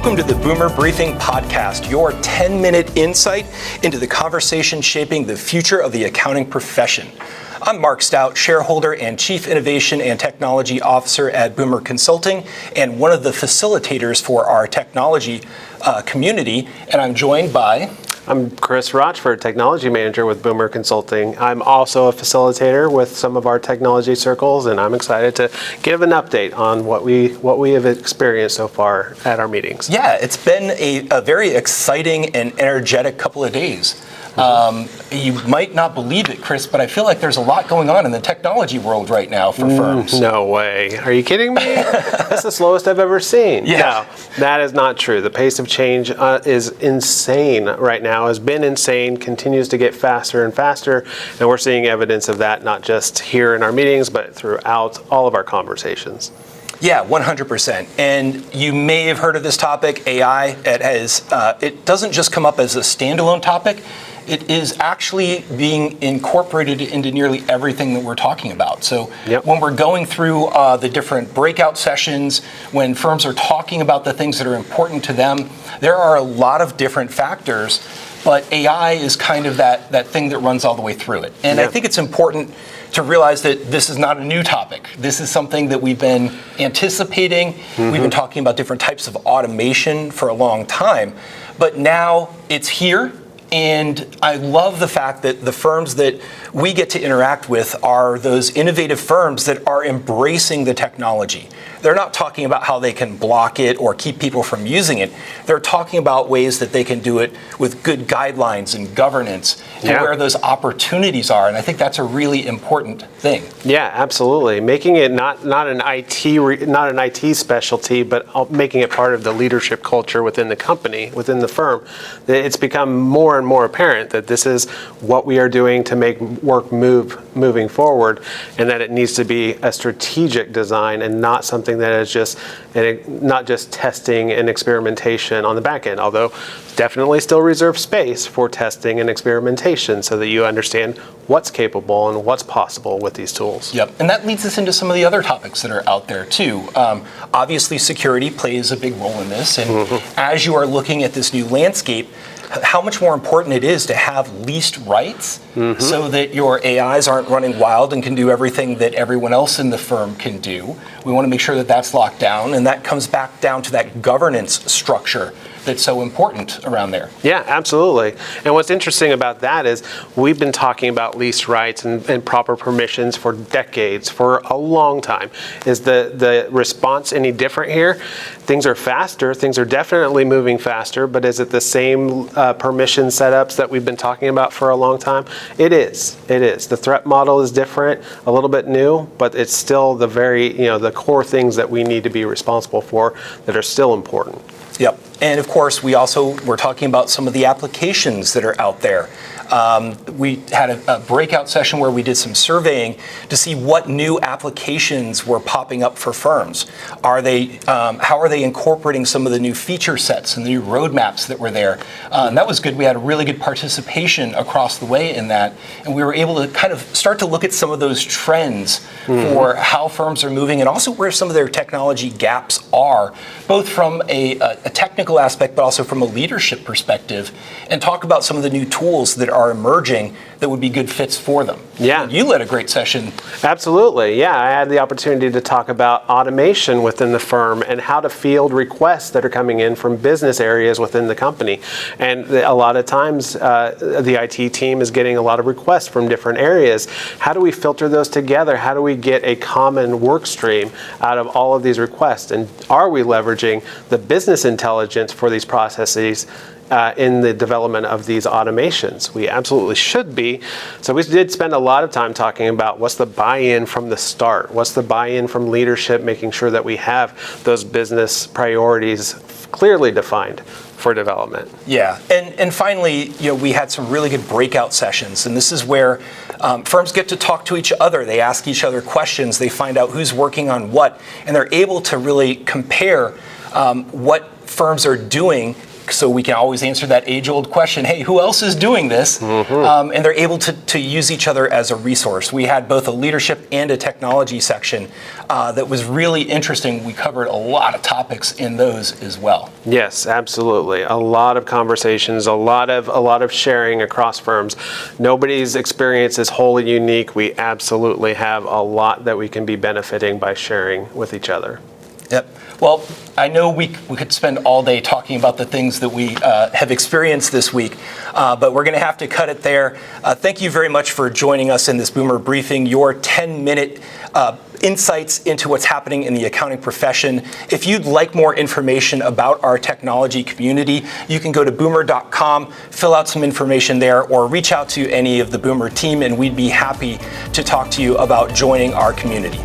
Welcome to the Boomer Briefing Podcast, your 10-minute insight into the conversation shaping the future of the accounting profession. I'm Marc Staut, shareholder and Chief Innovation and Technology Officer at Boomer Consulting, and one of the facilitators for our technology community, and I'm joined by... I'm Chris Rochford, Technology Manager with Boomer Consulting. I'm also a facilitator with some of our technology circles, and I'm excited to give an update on what we have experienced so far at our meetings. Yeah, it's been a very exciting and energetic couple of days. You might not believe it, Chris, but I feel like there's a lot going on in the technology world right now for firms. No way. Are you kidding me? That's the slowest I've ever seen. Yeah. No, that is not true. The pace of change is insane right now, has been insane, continues to get faster and faster, and we're seeing evidence of that not just here in our meetings, but throughout all of our conversations. Yeah, 100%. And you may have heard of this topic, AI. It doesn't just come up as a standalone topic. It is actually being incorporated into nearly everything that we're talking about. So when we're going through the different breakout sessions, when firms are talking about the things that are important to them, there are a lot of different factors, but AI is kind of that thing that runs all the way through it. And I think it's important to realize that this is not a new topic. This is something that we've been anticipating. We've been talking about different types of automation for a long time, but now it's here. And I love the fact that the firms that we get to interact with are those innovative firms that are embracing the technology. They're not talking about how they can block it or keep people from using it. They're talking about ways that they can do it with good guidelines and governance and where those opportunities are. And I think that's a really important thing. Yeah, absolutely. Making it not an IT specialty, but making it part of the leadership culture within the company, within the firm. It's become more and more apparent that this is what we are doing to make work moving forward, and that it needs to be a strategic design and not something that is not just testing and experimentation on the back end, although definitely still reserve space for testing and experimentation so that you understand what's capable and what's possible with these tools. Yep, and that leads us into some of the other topics that are out there too. Obviously, security plays a big role in this, and as you are looking at this new landscape, how much more important it is to have leased rights so that your AIs aren't running wild and can do everything that everyone else in the firm can do. We want to make sure that that's locked down, and that comes back down to that governance structure that's so important around there. Yeah, absolutely. And what's interesting about that is we've been talking about lease rights and proper permissions for decades, for a long time. Is the response any different here? Things are faster, things are definitely moving faster, but is it the same permission setups that we've been talking about for a long time? It is. The threat model is different, a little bit new, but it's still the the core things that we need to be responsible for that are still important. Yep. And of course, we're talking about some of the applications that are out there. We had a breakout session where we did some surveying to see what new applications were popping up for firms. How are they incorporating some of the new feature sets and the new roadmaps that were there? And that was good. We had a really good participation across the way in that. And we were able to kind of start to look at some of those trends for how firms are moving and also where some of their technology gaps are, both from a technical aspect, but also from a leadership perspective, and talk about some of the new tools that are emerging that would be good fits for them. Yeah. You led a great session. Absolutely. Yeah, I had the opportunity to talk about automation within the firm and how to field requests that are coming in from business areas within the company. And a lot of times the IT team is getting a lot of requests from different areas. How do we filter those together? How do we get a common work stream out of all of these requests? And are we leveraging the business intelligence for these processes in the development of these automations? We absolutely should be. So we did spend a lot of time talking about what's the buy-in from the start, what's the buy-in from leadership, making sure that we have those business priorities clearly defined for development. Yeah, and finally, we had some really good breakout sessions, and this is where firms get to talk to each other. They ask each other questions, they find out who's working on what, and they're able to really compare what firms are doing so we can always answer that age-old question, hey, who else is doing this? And they're able to use each other as a resource. We had both a leadership and a technology section that was really interesting. We covered a lot of topics in those as well. Yes, absolutely. A lot of conversations, a lot of sharing across firms. Nobody's experience is wholly unique. We absolutely have a lot that we can be benefiting by sharing with each other. Yep. Well, I know we could spend all day talking about the things that we have experienced this week, but we're going to have to cut it there. Thank you very much for joining us in this Boomer Briefing, your 10-minute insights into what's happening in the accounting profession. If you'd like more information about our technology community, you can go to boomer.com, fill out some information there, or reach out to any of the Boomer team, and we'd be happy to talk to you about joining our community.